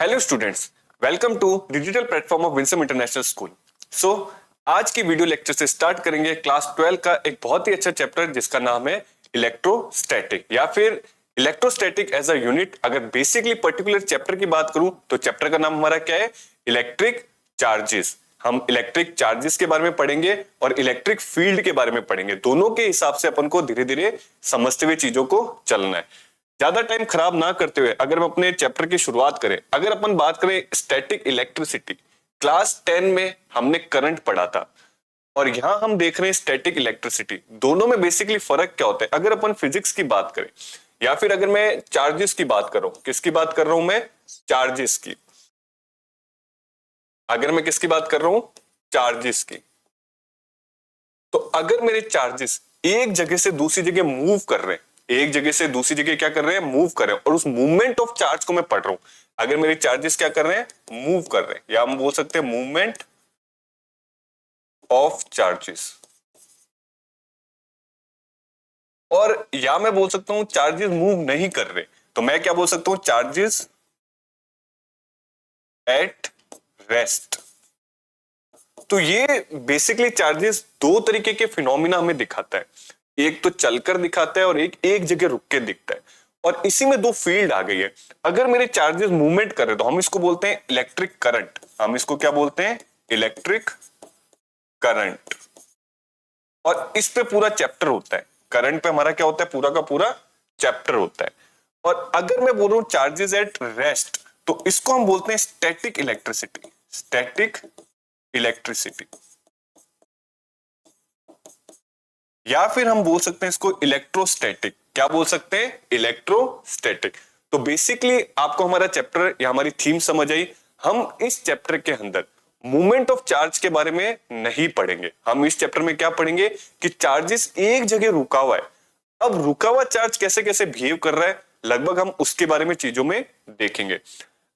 Hello students, welcome to digital platform of Winsome International School. So आज की video lecture से start करेंगे class 12 का एक बहुत ही अच्छा चैप्टर जिसका नाम है इलेक्ट्रोस्टैटिक या फिर इलेक्ट्रोस्टैटिक एज अ यूनिट। अगर बेसिकली पर्टिकुलर चैप्टर की बात करूं तो चैप्टर का नाम हमारा क्या है? Electric charges. हम इलेक्ट्रिक चार्जेस के बारे में पढ़ेंगे और इलेक्ट्रिक फील्ड के बारे में पढ़ेंगे। दोनों के हिसाब से अपन को धीरे धीरे समझते हुए चीजों को चलना है। ज्यादा टाइम खराब ना करते हुए अगर हम अपने चैप्टर की शुरुआत करें, अगर अपन बात करें स्टैटिक इलेक्ट्रिसिटी, क्लास 10 में हमने करंट पढ़ा था और यहां हम देख रहे हैं स्टैटिक इलेक्ट्रिसिटी। दोनों में बेसिकली फर्क क्या होता है? अगर अपन फिजिक्स की बात करें या फिर अगर मैं चार्जेस की बात कर रहा हूं, किसकी बात कर रहा हूं मैं? चार्जेस की। अगर मैं किसकी बात कर रहा हूं? चार्जेस की। तो अगर मेरे चार्जेस एक जगह से दूसरी जगह मूव कर रहे हैं, एक जगह से दूसरी जगह क्या कर रहे हैं? मूव कर रहे हैं, और उस मूवमेंट ऑफ चार्ज को मैं पढ़ रहा हूं। अगर मेरे चार्जेस क्या कर रहे हैं? मूव कर रहे हैं, या हम बोल सकते हैं मूवमेंट ऑफ चार्जेस, और या मैं बोल सकता हूं चार्जेस मूव नहीं कर रहे, तो मैं क्या बोल सकता हूं? Charges at rest. तो ये बेसिकली चार्जेस दो तरीके के फिनोमिना हमें दिखाता है, एक तो चलकर दिखाता है और एक जगह रुक के दिखता है। और इसी में दो फील्ड आ गई है। अगर मेरे चार्जेस मूवमेंट कर रहे तो हम इसको बोलते हैं इलेक्ट्रिक करंट। हम इसको क्या बोलते हैं? Electric current. और इस पे पूरा चैप्टर होता है। करंट पे हमारा क्या होता है? पूरा का पूरा चैप्टर होता है। और अगर मैं बोल रहा हूं चार्जेस एट रेस्ट, तो इसको हम बोलते हैं स्टैटिक इलेक्ट्रिसिटी। स्टैटिक इलेक्ट्रिसिटी, या फिर हम बोल सकते हैं इसको इलेक्ट्रोस्टैटिक। क्या बोल सकते हैं? इलेक्ट्रोस्टैटिक। तो बेसिकली आपको हमारा चैप्टर या हमारी थीम समझ आई। हम इस चैप्टर के अंदर मूवमेंट ऑफ चार्ज के बारे में नहीं पढ़ेंगे। हम इस चैप्टर में क्या पढ़ेंगे कि चार्जेस एक जगह रुका हुआ है, अब रुका हुआ चार्ज कैसे कैसे बिहेव कर रहा है, लगभग हम उसके बारे में चीजों में देखेंगे।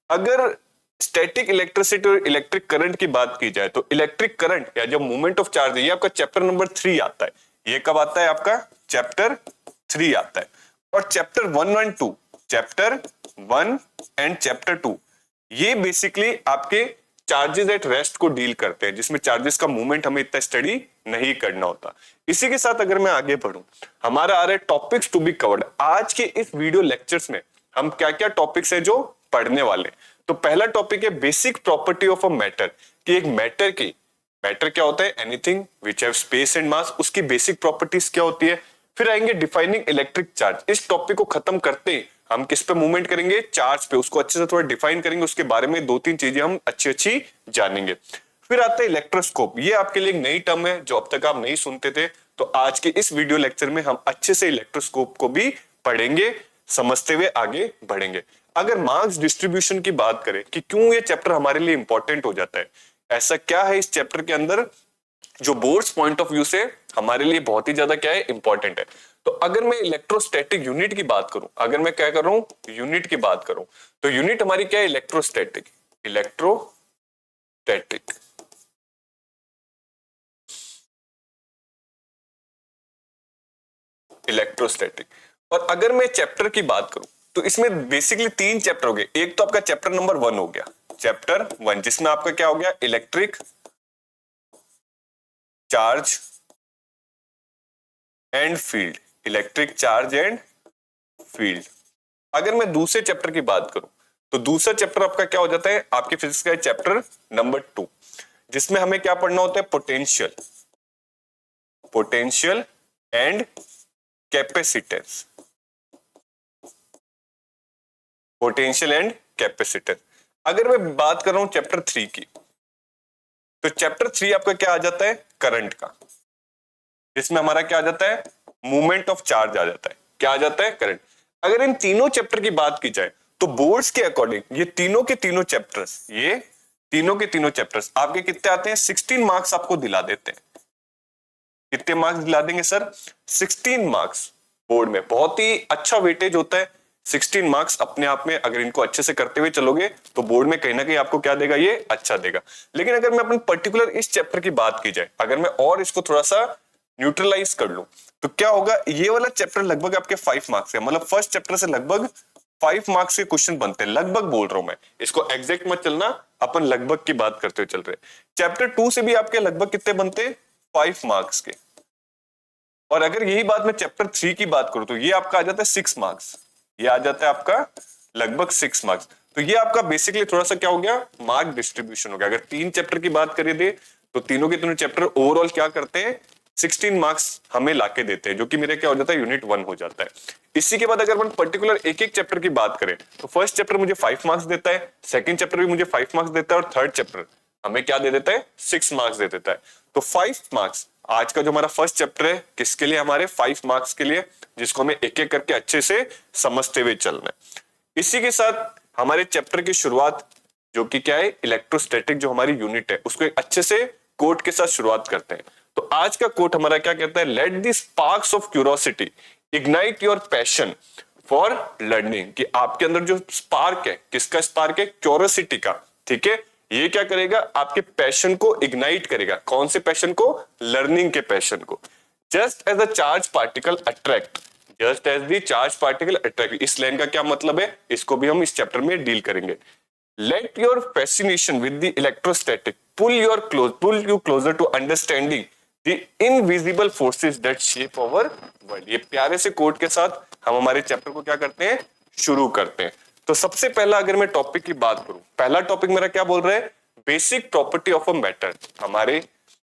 अगर स्टैटिक इलेक्ट्रिसिटी और इलेक्ट्रिक करंट की बात की जाए तो इलेक्ट्रिक करंट या जो मूवमेंट ऑफ चार्ज है, ये आपका चैप्टर नंबर 3 आता है। ये कब आता है? आपका चैप्टर 3 आता है। और chapter 1 and 2, chapter 1 and chapter 2, ये बेसिकली आपके चार्जेस एट रेस्ट को डील करते हैं, जिसमें चार्जेस का मूवमेंट हमें इतना स्टडी नहीं करना होता। इसी के साथ अगर मैं आगे बढ़ूं, हमारा आ रहा है टॉपिक्स टू बी कवर्ड। आज के इस वीडियो लेक्चर्स में हम क्या क्या टॉपिक्स है जो पढ़ने वाले। तो पहला टॉपिक है basic property of a matter, कि एक मैटर की, मैटर क्या होता है? Anything which have space and mass, उसकी बेसिक प्रॉपर्टीज क्या होती है। फिर आएंगे डिफाइनिंग इलेक्ट्रिक चार्ज। इस टॉपिक को खत्म करते ही हम किस पे मूवमेंट करेंगे? चार्ज पे। उसको अच्छे से थोड़ा डिफाइन करेंगे, उसके बारे में दो तीन चीजें हम अच्छी अच्छी जानेंगे। फिर आता है इलेक्ट्रोस्कोप। ये आपके लिए एक नई टर्म है जो अब तक आप नहीं सुनते थे, तो आज के इस वीडियो लेक्चर में हम अच्छे से इलेक्ट्रोस्कोप को भी पढ़ेंगे, समझते हुए आगे बढ़ेंगे। अगर मार्क्स डिस्ट्रीब्यूशन की बात करें कि क्यों ये चैप्टर हमारे लिए इंपॉर्टेंट हो जाता है, ऐसा क्या है इस चैप्टर के अंदर जो बोर्ड्स पॉइंट ऑफ व्यू से हमारे लिए बहुत ही ज्यादा क्या है? इंपॉर्टेंट है। तो अगर मैं इलेक्ट्रोस्टैटिक यूनिट की बात करूं, अगर मैं क्या कर रहा हूं? यूनिट की बात करूं, तो यूनिट हमारी क्या है? इलेक्ट्रोस्टैटिक। Electrostatic, electrostatic. और अगर मैं चैप्टर की बात करूं तो इसमें बेसिकली तीन चैप्टर हो गए। एक तो आपका चैप्टर नंबर 1 हो गया, चैप्टर 1, जिसमें आपका क्या हो गया? Electric charge and field. Electric charge and field. अगर मैं दूसरे चैप्टर की बात करूं तो दूसरा चैप्टर आपका क्या हो जाता है? आपके फिजिक्स का चैप्टर नंबर 2, जिसमें हमें क्या पढ़ना होता है? Potential, potential and capacitance. Potential and capacitance. अगर मैं बात कर रहा हूं चैप्टर 3 की, तो चैप्टर 3 आपका क्या आ जाता है? करंट का, जिसमें हमारा क्या आ जाता है? मूवमेंट ऑफ चार्ज आ जाता है। क्या आ जाता है? करंट। अगर इन तीनों चैप्टर की बात की जाए तो बोर्ड्स के अकॉर्डिंग ये तीनों के तीनों चैप्टर्स, ये तीनों के तीनों चैप्टर्स आपके कितने आते हैं? 16 मार्क्स आपको दिला देते हैं। कितने मार्क्स दिला देंगे सर? 16 मार्क्स। बोर्ड में बहुत ही अच्छा वेटेज होता है। 16 मार्क्स अपने आप में अगर इनको अच्छे से करते हुए चलोगे तो बोर्ड में कहीं ना कहीं आपको क्या देगा? ये अच्छा देगा। लेकिन अगर मैं अपन पर्टिकुलर इस चैप्टर की बात की जाए, अगर मैं और इसको थोड़ा सा न्यूट्रलाइज कर लूं, तो क्या होगा? ये वाला चैप्टर लगभग आपके 5 मार्क्स है, मतलब फर्स्ट चैप्टर से लगभग 5 मार्क्स के क्वेश्चन बनते हैं, लगभग बोल रहा हूं मैं, इसको एग्जैक्ट मत चलना, अपन लगभग की बात करते हुए चल रहे। चैप्टर 2 से भी आपके लगभग कितने बनते हैं, 5 मार्क्स के। और अगर यही बात मैं चैप्टर 3 की बात करूं तो ये आपका आ जाता है 6 मार्क्स, ये आ जाता है आपका लगभग 6 मार्क्स। तो ये आपका बेसिकली थोड़ा सा क्या हो गया, मार्क डिस्ट्रीब्यूशन हो गया। अगर 3 चैप्टर की बात करिए दे तो तीनों के तीनों चैप्टर ओवरऑल क्या करते हैं, 16 मार्क्स हमें लाके देते हैं, जो कि मेरे क्या हो जाता है, यूनिट 1 हो जाता है। इसी के बाद अगर अपन पर्टिकुलर एक एक चैप्टर की बात करें तो फर्स्ट चैप्टर मुझे 5 मार्क्स देता है, सेकंड चैप्टर भी मुझे 5 मार्क्स देता है, और थर्ड चैप्टर हमें क्या दे देता है, 6 मार्क्स दे देता है। तो 5 मार्क्स आज का जो हमारा फर्स्ट चैप्टर है किसके लिए, हमारे 5 मार्क्स के लिए, जिसको हमें एक एक करके अच्छे से समझते हुए चलना है। इसी के साथ हमारे चैप्टर की शुरुआत जो कि क्या है, इलेक्ट्रोस्टैटिक जो हमारी यूनिट है उसको एक अच्छे से कोट के साथ शुरुआत करते हैं। तो आज का कोट हमारा क्या कहता है, let the sparks of curiosity ignite your passion for learning. कि आपके अंदर जो स्पार्क है, किसका स्पार्क है, क्यूरियोसिटी का, ठीक है, ये क्या करेगा, आपके पैशन को इग्नाइट करेगा। कौन से पैशन को, लर्निंग के पैशन को। Just as a charge particle attract, just as the charge particle attract, इस लाइन का क्या मतलब है, इसको भी हम इस चैप्टर में डील करेंगे। Let your fascination with the electrostatic pull you closer to understanding the invisible forces that shape our world। ये प्यारे से कोट के साथ हम हमारे चैप्टर को क्या करते हैं, शुरू करते हैं। तो सबसे पहला अगर मैं टॉपिक की बात करूं, पहला टॉपिक मेरा क्या बोल रहा है, basic property of a matter. हमारे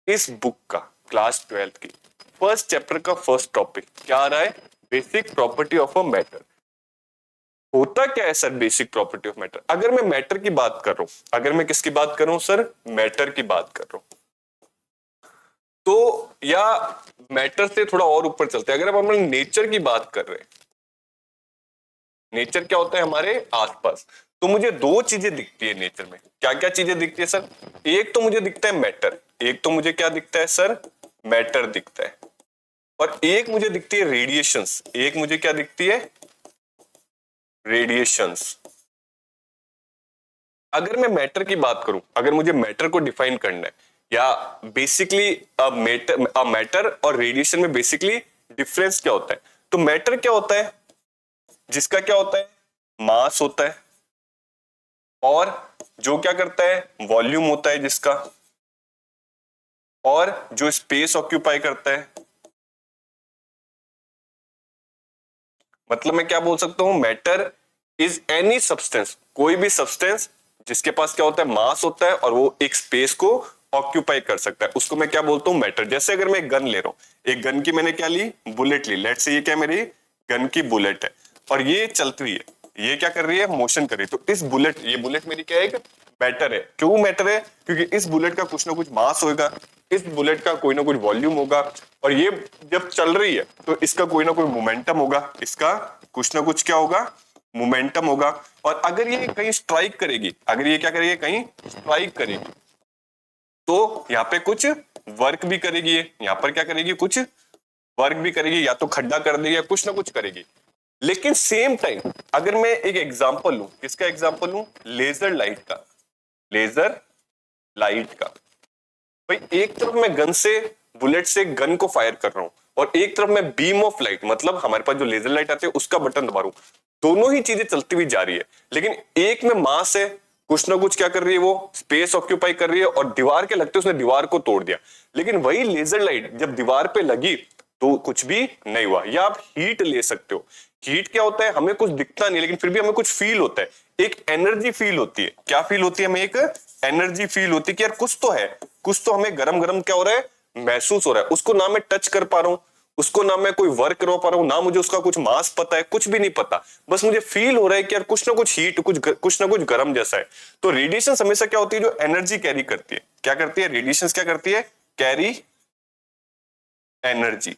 इस बुक का क्लास 12 की फर्स्ट चैप्टर का फर्स्ट टॉपिक क्या आ रहा है, basic property of a matter. होता क्या है sir basic property of matter. अगर मैं मैटर की बात कर रहा हूं, अगर मैं किसकी बात कर रहा हूं सर, मैटर की बात कर रहा हूं, तो या मैटर से थोड़ा और ऊपर चलते हैं, अगर हम नेचर की बात कर रहे हैं, नेचर क्या होता है हमारे आसपास, तो मुझे दो चीजें दिखती है नेचर में। क्या क्या चीजें दिखती है सर, एक तो मुझे दिखता है मैटर, एक तो मुझे क्या दिखता है सर, मैटर दिखता है, और एक मुझे दिखती है रेडिएशंस, एक मुझे क्या दिखती है, रेडिएशंस। अगर मैं मैटर की बात करूं, अगर मुझे मैटर को डिफाइन करना है, या बेसिकली मैटर और रेडिएशन में बेसिकली डिफरेंस क्या होता है, तो मैटर क्या होता है, जिसका क्या होता है, मास होता है, और जो क्या करता है, वॉल्यूम होता है जिसका, और जो स्पेस ऑक्यूपाई करता है। मतलब मैं क्या बोल सकता हूं, मैटर इज एनी सब्सटेंस, कोई भी सब्सटेंस जिसके पास क्या होता है, मास होता है, और वो एक स्पेस को ऑक्यूपाई कर सकता है, उसको मैं क्या बोलता हूं, मैटर। जैसे अगर मैं एक गन ले रहा हूं, एक गन की मैंने क्या ली, बुलेट ली, लेट्स से ये क्या मेरी गन की बुलेट है, और ये चलती है, ये क्या कर रही है, मोशन कर रही है। तो इस बुलेट, ये बुलेट मेरी क्या है, एक मैटर है। क्यों मैटर है, क्योंकि इस बुलेट का कुछ ना कुछ मास होगा, इस बुलेट का कोई ना कोई वॉल्यूम होगा, और ये जब चल रही है तो इसका कोई ना कोई मोमेंटम होगा, इसका कुछ ना कुछ क्या होगा, मोमेंटम होगा। और अगर ये कहीं स्ट्राइक करेगी, अगर ये क्या करेगी, कहीं स्ट्राइक करेगी, तो यहाँ पे कुछ वर्क भी करेगी, यहाँ पर क्या करेगी, कुछ वर्क भी करेगी, या तो खड्डा कर देगी या कुछ ना कुछ करेगी। लेकिन सेम टाइम अगर मैं एक एग्जांपल लूं, किसका एग्जांपल लूं, लेजर लाइट का, लेजर लाइट का। भाई एक तरफ मैं गन से, बुलेट से गन को फायर कर रहा हूं, और एक तरफ मैं बीम ऑफ लाइट, मतलब हमारे पास जो लेजर लाइट आती है उसका बटन दबा रहा हूं। दोनों ही चीजें चलती हुई जा रही है, लेकिन एक में मास है, कुछ ना कुछ क्या कर रही है, वो स्पेस ऑक्यूपाई कर रही है, और दीवार के लगते उसने दीवार को तोड़ दिया। लेकिन वही लेजर लाइट जब दीवार पे लगी तो कुछ भी नहीं हुआ। या आप हीट ले सकते हो, हीट क्या होता है, हमें कुछ दिखता नहीं लेकिन फिर भी हमें कुछ फील होता है, एक एनर्जी फील होती है। क्या फील होती है, हमें एक एनर्जी फील होती है कि यार कुछ तो है, कुछ तो हमें गरम गरम क्या हो रहा है, महसूस हो रहा है। उसको ना मैं टच कर पा रहा हूं, उसको ना मैं कोई वर्क करवा पा रहा हूं, ना मुझे उसका कुछ मास पता है, कुछ भी नहीं पता, बस मुझे फील हो रहा है कि यार कुछ ना कुछ हीट, कुछ ना कुछ गरम जैसा है। तो रेडिएशन हमेशा क्या होती है, जो एनर्जी कैरी करती है। क्या करती है रेडिएशन, क्या करती है, कैरी एनर्जी।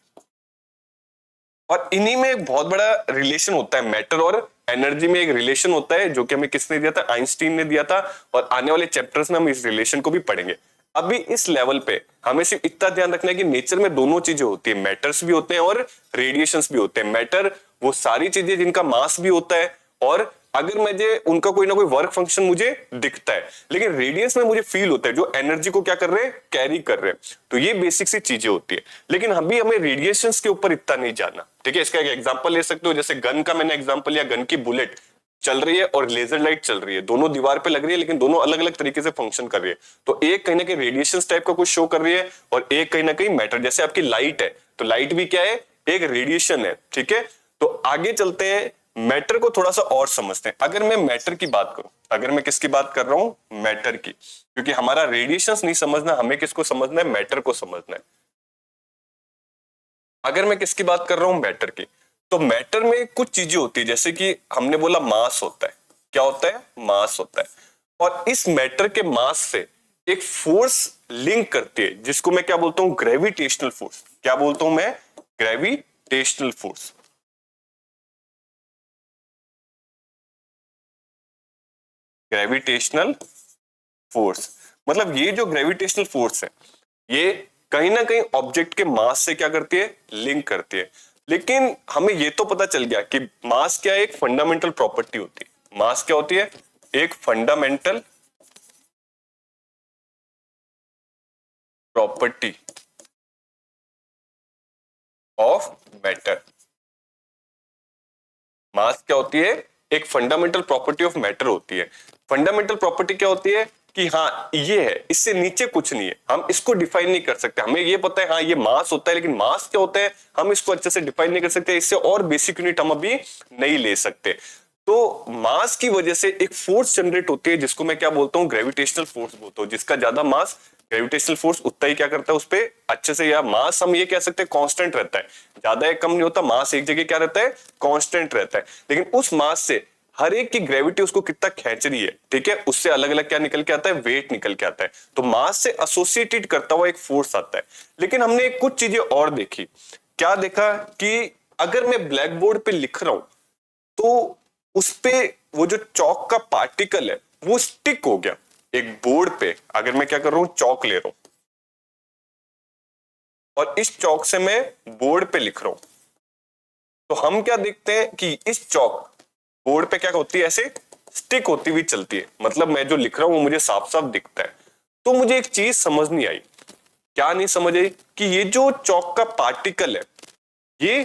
और इन्हीं में एक बहुत बड़ा रिलेशन होता है, मैटर और एनर्जी में एक रिलेशन होता है, जो कि हमें किसने दिया था, आइंस्टीन ने दिया था। और आने वाले चैप्टर्स में हम इस रिलेशन को भी पढ़ेंगे। अभी इस लेवल पे हमें सिर्फ इतना ध्यान रखना है कि नेचर में दोनों चीजें होती है, मैटर्स भी होते हैं और रेडिएशंस भी होते हैं। मैटर वो सारी चीजें जिनका मास भी होता है, और अगर मुझे उनका कोई ना कोई वर्क फंक्शन मुझे दिखता है, लेकिन रेडियंस में मुझे फील होता है जो एनर्जी को क्या कर रहे हैं, कैरी कर रहे हैं। तो ये बेसिक सी चीजें होती है, लेकिन अभी हमें रेडिएशंस के ऊपर इतना नहीं जानना, ठीक है। इसका एक एग्जांपल ले सकते हो, जैसे गन का मैंने एग्जांपल लिया, गन की बुलेट। चल रही है और लेजर लाइट चल रही है, दोनों दीवार पे लग रही है लेकिन दोनों अलग अलग तरीके से फंक्शन कर रही है। तो एक कहीं ना कहीं रेडिएशन टाइप का कुछ शो कर रही है और एक कहीं ना कहीं मैटर, जैसे आपकी लाइट है तो लाइट भी क्या है, एक रेडिएशन है, ठीक है। तो आगे चलते हैं, मैटर को थोड़ा सा और समझते हैं। अगर मैं मैटर की बात करूं, अगर मैं किसकी बात कर रहा हूं, मैटर की, क्योंकि हमारा रेडिएशंस नहीं समझना, हमें किसको समझना है, मैटर को समझना है। अगर मैं किसकी बात कर रहा हूं, मैटर की, तो मैटर में कुछ चीजें होती है, जैसे कि हमने बोला मास होता है, क्या होता है, मास होता है। और इस मैटर के मास से एक फोर्स लिंक करती है जिसको मैं क्या बोलता हूं, ग्रेविटेशनल फोर्स। क्या बोलता हूं मैं, ग्रेविटेशनल फोर्स। ग्रेविटेशनल फोर्स मतलब ये जो ग्रेविटेशनल फोर्स है ये कहीं ना कहीं ऑब्जेक्ट के मास से क्या करती है, लिंक करती है। लेकिन हमें ये तो पता चल गया कि मास क्या है, एक फंडामेंटल प्रॉपर्टी होती है। मास क्या होती है, एक फंडामेंटल प्रॉपर्टी ऑफ मैटर। मास क्या होती है, एक फंडामेंटल प्रॉपर्टी ऑफ मैटर होती है। फंडामेंटल प्रॉपर्टी क्या होती है कि हाँ ये है, इससे नीचे कुछ नहीं है, हम इसको डिफाइन नहीं कर सकते। हमें ये पता है हाँ ये मास होता है, लेकिन मास क्या होता है हम इसको अच्छे से डिफाइन नहीं कर सकते, इससे और बेसिक यूनिट हम अभी नहीं ले सकते। तो मास की वजह से एक फोर्स जनरेट होती है जिसको मैं क्या बोलता हूँ, ग्रेविटेशनल फोर्स बोलता हूँ। जिसका ज्यादा मास, ग्रेविटेशनल फोर्स उतना ही क्या करता है उस पर अच्छे से, या मास हम ये कह सकते हैं कांस्टेंट रहता है, ज्यादा कम नहीं होता, मास एक जगह क्या रहता है, कांस्टेंट रहता है। लेकिन उस मास से हर एक की ग्रेविटी उसको कितना खेच रही है, ठीक है, उससे अलग अलग क्या निकल के आता है, वेट निकल के आता है। तो मास से एसोसिएटेड करता हुआ एक फोर्स आता है। लेकिन हमने कुछ चीजें और देखी। क्या देखा कि अगर मैं ब्लैक बोर्ड पे लिख रहा हूं तो उस पे वो जो चौक का पार्टिकल है वो स्टिक हो गया एक बोर्ड पे। अगर मैं क्या कर रहा हूं, चौक ले रहा हूं और इस चौक से मैं बोर्ड पे लिख रहा हूं, तो हम क्या देखते हैं कि इस चौक बोर्ड पे क्या होती है, ऐसे स्टिक होती हुई चलती है। मतलब मैं जो लिख रहा हूं वो मुझे साफ साफ दिखता है। तो मुझे एक चीज समझ नहीं आई। क्या नहीं समझ आई, कि ये जो चौक का पार्टिकल है ये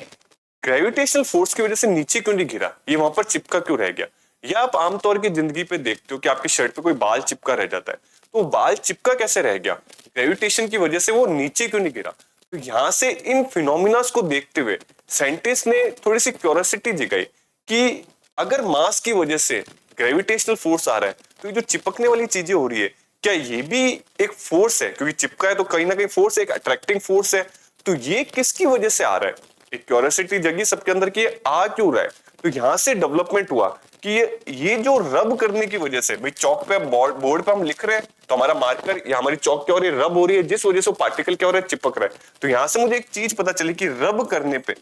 ग्रेविटेशनल फोर्स की वजह से नीचे क्यों नहीं गिरा, ये वहां पर चिपका क्यों रह गया। या आप आमतौर की जिंदगी पे देखते हो कि आपकी शर्ट पे कोई बाल चिपका रह जाता है, तो बाल चिपका कैसे रह गया, ग्रेविटेशन की वजह से वो नीचे क्यों नहीं गिरा। तो यहां से इन फिनोमिनास को देखते हुए साइंटिस्ट ने थोड़ी सी क्यूरियोसिटी जगाई कि अगर मास की वजह से ग्रेविटेशनल फोर्स आ रहा है तो ये जो चिपकने वाली चीजें हो रही है क्या ये भी एक फोर्स है, क्योंकि चिपका है तो कहीं ना कहीं फोर्स, एक अट्रैक्टिंग फोर्स है। तो ये किसकी वजह से आ रहा है, एक क्यूरियोसिटी जगी सबके अंदर कि आ क्यों रहा है। तो यहां से डेवलपमेंट हुआ कि ये जो रब करने की वजह से, भाई चौक पे बोर्ड पे हम लिख रहे हैं तो हमारा मार्कर या हमारी चौक क्या हो रही है, रब हो रही है, जिस वजह से पार्टिकल क्या हो रहा है, चिपक रहा है। तो यहां से मुझे एक चीज पता चली कि रब करने पे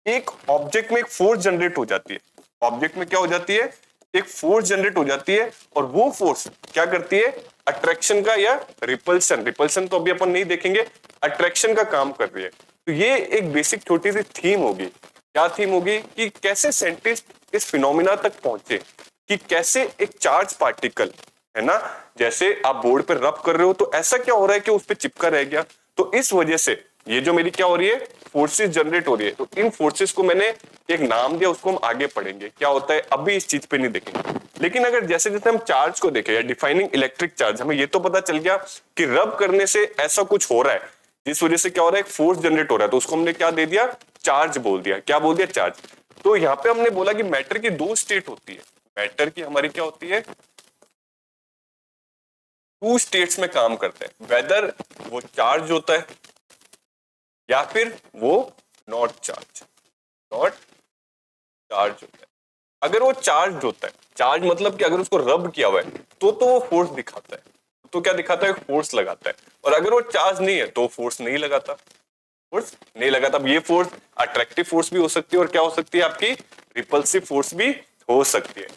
एक ऑब्जेक्ट में एक फोर्स जनरेट हो जाती है। ऑब्जेक्ट में क्या हो जाती है, एक फोर्स जनरेट हो जाती है, और वो फोर्स क्या करती है, अट्रैक्शन का या रिपल्शन, रिपल्शन तो अभी अपन नहीं देखेंगे, अट्रैक्शन का काम कर रही है। तो ये एक बेसिक छोटी सी थीम होगी। क्या थीम होगी, कि कैसे साइंटिस्ट इस फिनोमिना तक पहुंचे कि कैसे एक चार्ज पार्टिकल है ना, जैसे आप बोर्ड पर रब कर रहे हो तो ऐसा क्या हो रहा है कि उस पर चिपका रह गया। तो इस वजह से ये जो मेरी क्या हो रही है, फोर्सेस जनरेट हो रही है। तो इन फोर्सेस को मैंने एक नाम दिया, उसको हम आगे पढ़ेंगे क्या होता है, अभी इस चीज पे नहीं देखेंगे। लेकिन अगर जैसे जैसे हम चार्ज को देखें या डिफाइनिंग इलेक्ट्रिक चार्ज, हमें ये तो पता चल गया कि रब करने से ऐसा कुछ हो रहा है जिस वजह से क्या हो रहा है, एक फोर्स जनरेट हो रहा है, तो उसको हमने क्या दे दिया, चार्ज बोल दिया। क्या बोल दिया, चार्ज। तो यहाँ पे हमने बोला कि मैटर की दो स्टेट होती है। मैटर की हमारी क्या होती है, टू स्टेट्स में काम करते हैं, वेदर वो चार्ज होता है या फिर वो नॉट चार्ज, नॉट चार्ज होता है। अगर वो चार्ज होता है, चार्ज मतलब कि अगर उसको रब किया हुआ है तो वो फोर्स दिखाता है, तो क्या दिखाता है, फोर्स लगाता है। और अगर वो चार्ज नहीं है तो फोर्स नहीं लगाता, फोर्स नहीं लगाता। अब ये फोर्स अट्रैक्टिव फोर्स भी हो सकती है और क्या हो सकती है, आपकी रिपल्सिव फोर्स भी हो सकती है।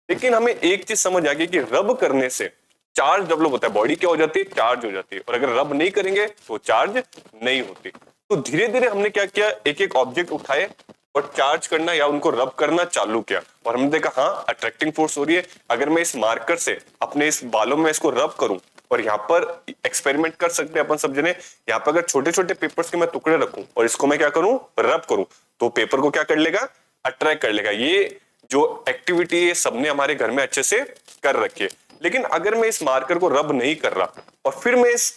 लेकिन हमें एक चीज समझ आ गई कि रब करने से चार्ज डेवलप होता है, बॉडी क्या हो जाती है, चार्ज हो जाती है। और अगर रब नहीं करेंगे तो चार्ज नहीं होती। तो धीरे धीरे हमने क्या किया, एक एक ऑब्जेक्ट उठाए और चार्ज करना या उनको रब करना चालू किया, और हमने देखा हाँ अट्रैक्टिंग फोर्स हो रही है। अगर मैं इस मार्कर से अपने इस बालों में इसको रब करूं, और यहाँ पर एक्सपेरिमेंट कर सकते हैं अपन सब जने, यहाँ पर अगर छोटे छोटे पेपर्स के मैं टुकड़े रखूं और इसको मैं क्या करूं, रब करूं, तो पेपर को क्या कर लेगा, अट्रैक्ट कर लेगा। ये जो एक्टिविटी है सबने हमारे घर में अच्छे से कर रखी है। लेकिन अगर मैं इस मार्कर को रब नहीं कर रहा और फिर मैं इस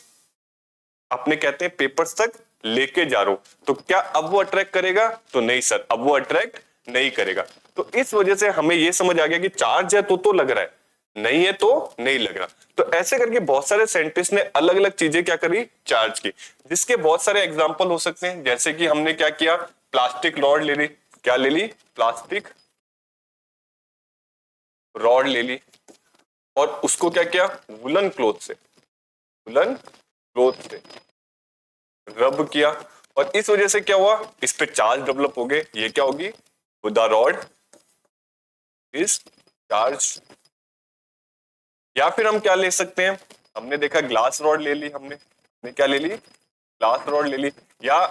अपने कहते हैं पेपर्स तक लेके जा रहा हूं, तो क्या अब वो अट्रैक्ट करेगा? तो नहीं सर, अब वो अट्रैक्ट नहीं करेगा। तो इस वजह से हमें ये समझ आ गया कि चार्ज है तो लग रहा है, नहीं है तो नहीं लग रहा। तो ऐसे करके बहुत सारे साइंटिस्ट ने अलग अलग चीजें क्या करी, चार्ज की, जिसके बहुत सारे एग्जाम्पल हो सकते हैं। जैसे कि हमने क्या किया, प्लास्टिक रॉड ले ली, क्या ले ली, प्लास्टिक रॉड ले ली, और उसको क्या किया, वुलन क्लोथ से, वुलन क्लोथ से रब किया, और इस वजह से क्या हुआ, इस पे चार्ज डेवलप हो गए। ये क्या होगी, द रॉड इज चार्ज। या फिर हम क्या ले सकते हैं, हमने देखा ग्लास रॉड ले ली, हमने क्या ले ली, ग्लास रॉड ले ली। या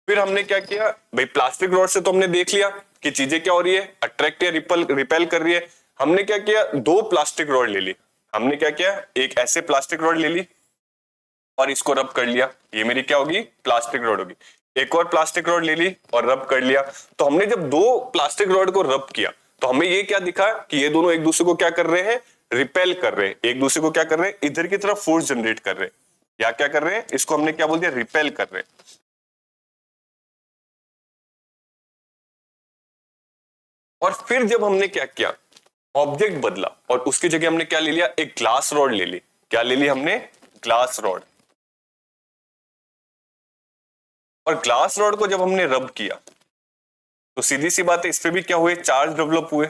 फिर हमने क्या किया भाई, प्लास्टिक रॉड से तो हमने देख लिया कि चीजें क्या हो रही है, अट्रैक्ट या रिपेल कर रही है। हमने क्या किया, दो प्लास्टिक रॉड ले ली। हमने क्या किया, एक ऐसे प्लास्टिक रॉड ले ली और इसको रब कर लिया, ये मेरी क्या होगी, प्लास्टिक रॉड होगी। एक और प्लास्टिक रॉड ले ली और रब कर लिया। तो हमने जब दो प्लास्टिक रॉड को रब किया तो हमें ये क्या दिखा कि ये दोनों एक दूसरे को क्या कर रहे हैं, रिपेल कर रहे हैं, एक दूसरे को क्या कर रहे हैं, इधर की तरफ फोर्स जनरेट कर रहे हैं, या क्या कर रहे हैं, इसको हमने क्या बोल दिया, रिपेल कर रहे हैं। और फिर जब हमने क्या किया, ऑब्जेक्ट बदला और उसकी जगह हमने क्या ले लिया, एक ग्लास रॉड ले ली। क्या ले ली हमने, ग्लास रॉड। और ग्लास रॉड को जब हमने रब किया तो सीधी सी बात है, इस पे भी क्या हुए, चार्ज डेवलप हुए।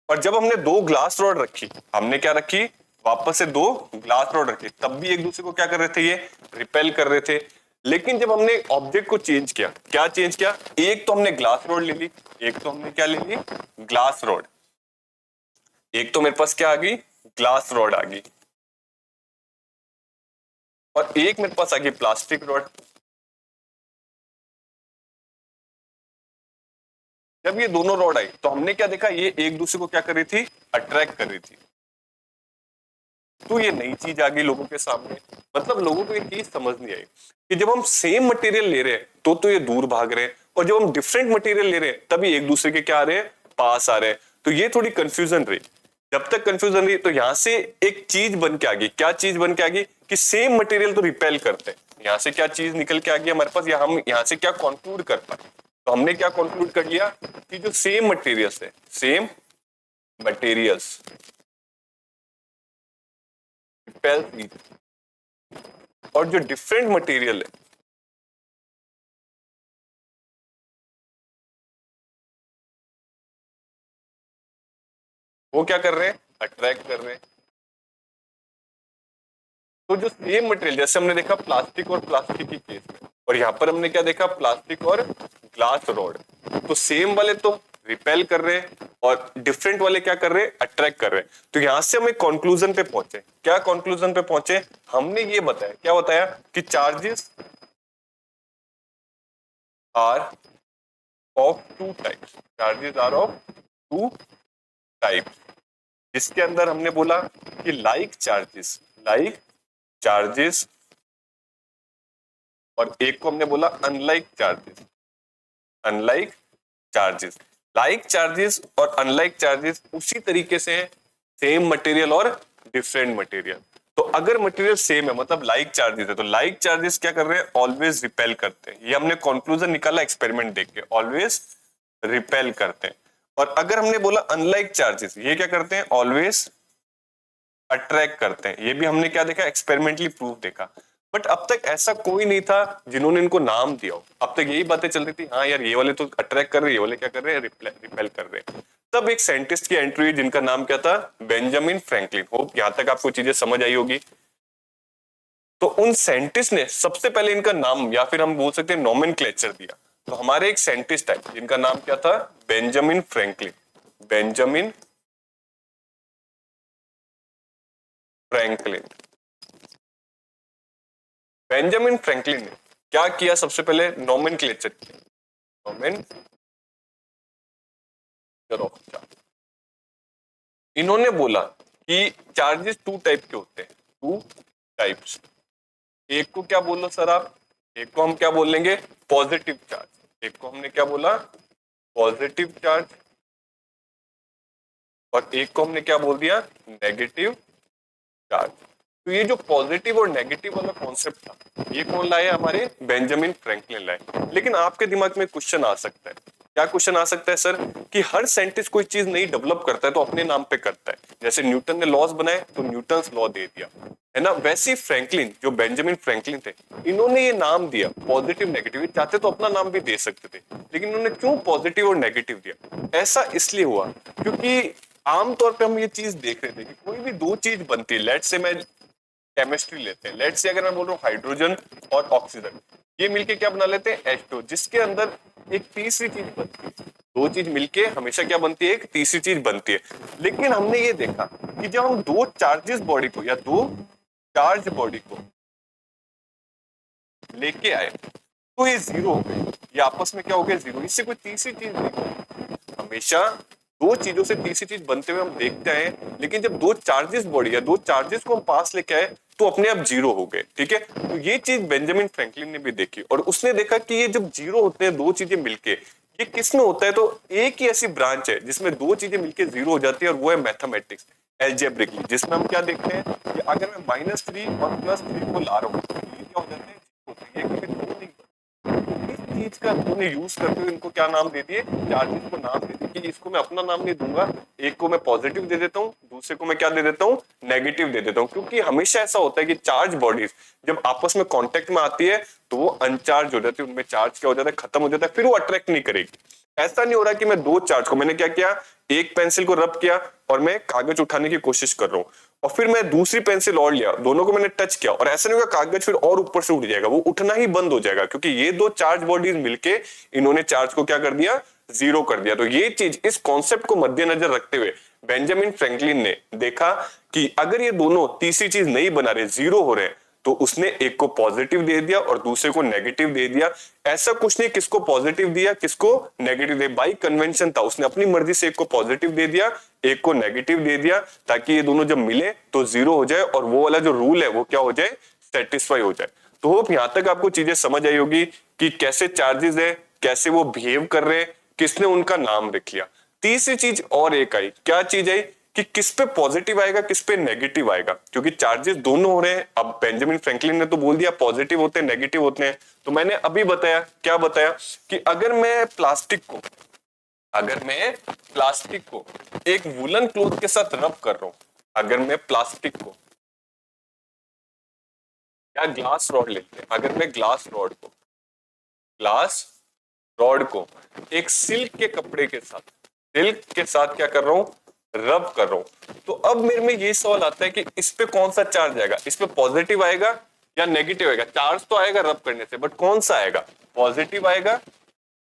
और जब हमने दो ग्लास रॉड रखी, हमने क्या रखी, वापस से दो ग्लास रॉड रखी, तब भी एक दूसरे को क्या कर रहे थे, ये रिपेल कर रहे थे। लेकिन जब हमने ऑब्जेक्ट को चेंज किया, क्या चेंज किया, एक तो हमने ग्लास रॉड ले ली, एक तो हमने क्या ले ली, ग्लास रॉड। एक तो मेरे पास क्या आ गई, ग्लास रॉड आ गई, और एक मेरे पास आ गई प्लास्टिक रॉड। जब ये दोनों रॉड आई तो हमने क्या देखा, ये एक दूसरे को क्या कर रही थी, अट्रैक्ट कर रही थी। तो ये नई चीज आ गई लोगों के सामने। मतलब लोगों को ये चीज समझ नहीं आई कि जब हम सेम मटेरियल ले रहे हैं तो ये दूर भाग रहे हैं, और जब हम डिफरेंट मटेरियल ले रहे हैं तभी एक दूसरे के क्या आ रहे हैं, पास आ रहे हैं। तो ये थोड़ी कंफ्यूजन रही। जब तक कंफ्यूजन रही तो यहां से एक चीज बन के आ गई। क्या चीज बन के आ गई कि सेम मटेरियल तो रिपेल करते हैं। यहां से क्या चीज निकल के आ गई हमारे पास, या हम यहां से क्या कंक्लूड कर पाए, तो हमने क्या कंक्लूड कर लिया कि जो सेम मटेरियल्स है, सेम मटेरियल्स रिपेल, और जो डिफरेंट मटेरियल है वो क्या कर रहे हैं, अट्रैक्ट कर रहे हैं। तो जो सेम मटेरियल, जैसे हमने देखा प्लास्टिक और प्लास्टिक की केस में, और यहां पर हमने क्या देखा, प्लास्टिक और ग्लास रॉड, तो सेम वाले तो रिपेल कर रहे हैं और डिफरेंट वाले क्या कर रहे हैं, अट्रैक्ट कर रहे हैं। तो यहां से हम एक कंक्लूजन पे पहुंचे। क्या कंक्लूजन पे पहुंचे, हमने ये बताया, क्या बताया कि charges are of two types, charges are of two types, जिसके अंदर हमने बोला कि लाइक चार्जेस, और एक को हमने बोला unlike charges, unlike charges. Like charges और अनलाइक चार्जेस उसी तरीके से है, सेम मटेरियल और डिफरेंट मटेरियल। तो अगर मटेरियल सेम है, मतलब लाइक चार्जेस है, तो लाइक चार्जेस क्या कर रहे हैं, ऑलवेज रिपेल करते हैं। ये हमने कंक्लूजन निकाला एक्सपेरिमेंट देख के, ऑलवेज रिपेल करते हैं। और अगर हमने बोला अनलाइक चार्जेस, ये क्या करते हैं, ऑलवेज अट्रैक्ट करते हैं। ये भी हमने क्या देखा, एक्सपेरिमेंटली प्रूफ देखा। बट अब तक ऐसा कोई नहीं था जिन्होंने इनको नाम दिया हो। अब तक यही बातें चल रही थी, हाँ यार ये वाले तो अट्रैक्ट कर रहे हैं, ये वाले क्या कर रहे हैं, रिपेल कर रहे हैं। तब एक साइंटिस्ट की एंट्री हुई जिनका नाम क्या था, बेंजामिन फ्रैंकलिन। होप यहां तक आपको चीजें समझ आई होगी। तो उन साइंटिस्ट ने सबसे पहले इनका नाम, या फिर हम बोल सकते हैं नोमेनक्लेचर दिया। तो हमारे एक साइंटिस्ट है जिनका नाम क्या था, Benjamin Franklin, Benjamin Franklin. Benjamin Franklin ने क्या किया, सबसे पहले नोमेनक्लेचर किया, नोमेनक्लेचर ऑफ चार्ज। इन्होंने बोला कि चार्जेस टू टाइप के होते हैं, टू टाइप्स। एक को क्या बोलो सर आप, एक को हम क्या बोल लेंगे, पॉजिटिव चार्ज। एक को हमने क्या बोला, पॉजिटिव चार्ज, और एक को हमने क्या बोल दिया, नेगेटिव चार्ज। तो ये जो पॉजिटिव और नेगेटिव वाला कॉन्सेप्ट था, ये कौन लाया, हमारे बेंजामिन फ्रैंकलिन लाए। लेकिन आपके दिमाग में क्वेश्चन आ सकता है, क्या क्वेश्चन आ सकता है सर, कि हर साइंटिस्ट कोई चीज नहीं डेवलप करता है तो अपने नाम पे करता है, जैसे न्यूटन ने लॉज बनाए तो न्यूटन्स लॉ दे दिया, है ना। वैसे ही फ्रैंकलिन, जो बेंजामिन फ्रैंकलिन थे, इन्होंने ये नाम दिया पॉजिटिव नेगेटिव। चाहते तो अपना नाम भी दे सकते थे, लेकिन इन्होंने क्यों पॉजिटिव और नेगेटिव दिया, ऐसा इसलिए हुआ क्योंकि आमतौर पे हम ये चीज देख रहे थे कि कोई भी दो चीज बनती है, लेट से मैं केमिस्ट्री लेते हैं, लेट से अगर मैं बोल रहा हूँ हाइड्रोजन और ऑक्सीजन, ये मिलके क्या बना लेते हैं, H2, जिसके अंदर एक तीसरी चीज बनती है। दो चीज मिलके हमेशा क्या बनती है, एक तीसरी चीज बनती है। लेकिन हमने ये देखा कि जब हम दो चार्जेस बॉडी को या दो चार्ज बॉडी को लेके आए तो ये जीरो हो गए, ये आपस में क्या हो गया, जीरो। इससे कोई तीसरी चीज नहीं बनी। हमेशा दो चीजों से तीसरी चीज बनते हुए हम देखते हैं, लेकिन जब दो चार्जेस बॉडी या दो चार्जेस को हम पास लेके आए तो अपने आप जीरो हो गए, ठीक है। तो ये चीज बेंजामिन फ्रैंकलिन ने भी देखी और उसने देखा कि ये जब जीरो होते हैं दो चीजें मिलके, ये किस में होता है, तो एक ही ऐसी ब्रांच है जिसमें दो चीजें मिलके जीरो हो जाती है, और वो है मैथमेटिक्स, एल्जेब्रिकली, जिसमें हम क्या देखते हैं कि अगर मैं -3 और +3 को ला रहा हूँ, ये क्या हो जाते हैं, जीरो होते हैं। ये कभी दो नहीं, इस चीज का उन्होंने यूज करते हुए इनको क्या नाम दे दिए, चार्जेस को नाम दे दिए कि इसको मैं अपना नाम नहीं दूंगा, एक को मैं पॉजिटिव दे देता हूँ, दूसरे को मैं क्या दे देता हूँ, नेगेटिव दे देता हूँ। क्योंकि हमेशा ऐसा होता है कि चार्ज बॉडीज जब आपस में कांटेक्ट में आती है तो वो अनचार्ज हो जाती है, उनमें चार्ज क्या हो जाता है, खत्म हो जाता है, फिर वो अट्रैक्ट नहीं करेगी। ऐसा नहीं हो रहा कि मैं दो चार्ज को, मैंने क्या किया, एक पेंसिल को रब किया और मैं कागज उठाने की कोशिश कर रहा हूं, और फिर मैं दूसरी पेंसिल और लिया, दोनों को मैंने टच किया, और ऐसा नहीं होगा कागज फिर और ऊपर से उठ जाएगा, वो उठना ही बंद हो जाएगा, क्योंकि ये दो चार्ज बॉडीज मिलके इन्होंने चार्ज को क्या कर दिया, जीरो कर दिया। तो ये चीज, इस कॉन्सेप्ट को मद्देनजर रखते हुए बेंजामिन फ्रैंकलिन ने देखा कि अगर ये दोनों तीसरी चीज नहीं बना रहे, जीरो हो रहे हैं, तो उसने एक को पॉजिटिव दे दिया और दूसरे को नेगेटिव दे दिया। ऐसा कुछ नहीं किसको पॉजिटिव दिया किसको नेगेटिव दे, बाई कन्वेंशन था, उसने अपनी मर्जी से एक को पॉजिटिव दे दिया एक को नेगेटिव दे दिया, ताकि ये दोनों जब मिले तो जीरो हो जाए और वो वाला जो रूल है वो क्या हो जाए, सेटिस्फाई हो जाए। तो होप यहां तक आपको चीजें समझ आई होगी कि कैसे चार्जेस है, कैसे वो बिहेव कर रहे हैं, किसने उनका नाम रख लिया। तीसरी चीज और एक आई, क्या चीज आई, कि किस पे पॉजिटिव आएगा किस पे नेगेटिव आएगा, क्योंकि चार्जेस दोनों हो रहे हैं। अब बेंजामिन फ्रैंकलिन ने तो बोल दिया पॉजिटिव होते हैं नेगेटिव होते हैं, तो मैंने अभी बताया, क्या बताया, कि अगर मैं प्लास्टिक को एक वुलन क्लॉथ के साथ रब कर रहा हूं, अगर मैं प्लास्टिक को या ग्लास रॉड लेते हैं, अगर मैं ग्लास रॉड को एक सिल्क के साथ क्या कर रहा हूं, रब कर रहा हूं, तो अब मेरे में ये सवाल आता है कि इस पे कौन सा चार्ज आएगा, इस पे पॉजिटिव आएगा या नेगेटिव आएगा। चार्ज तो आएगा रब करने से, बट कौन सा आएगा, पॉजिटिव आएगा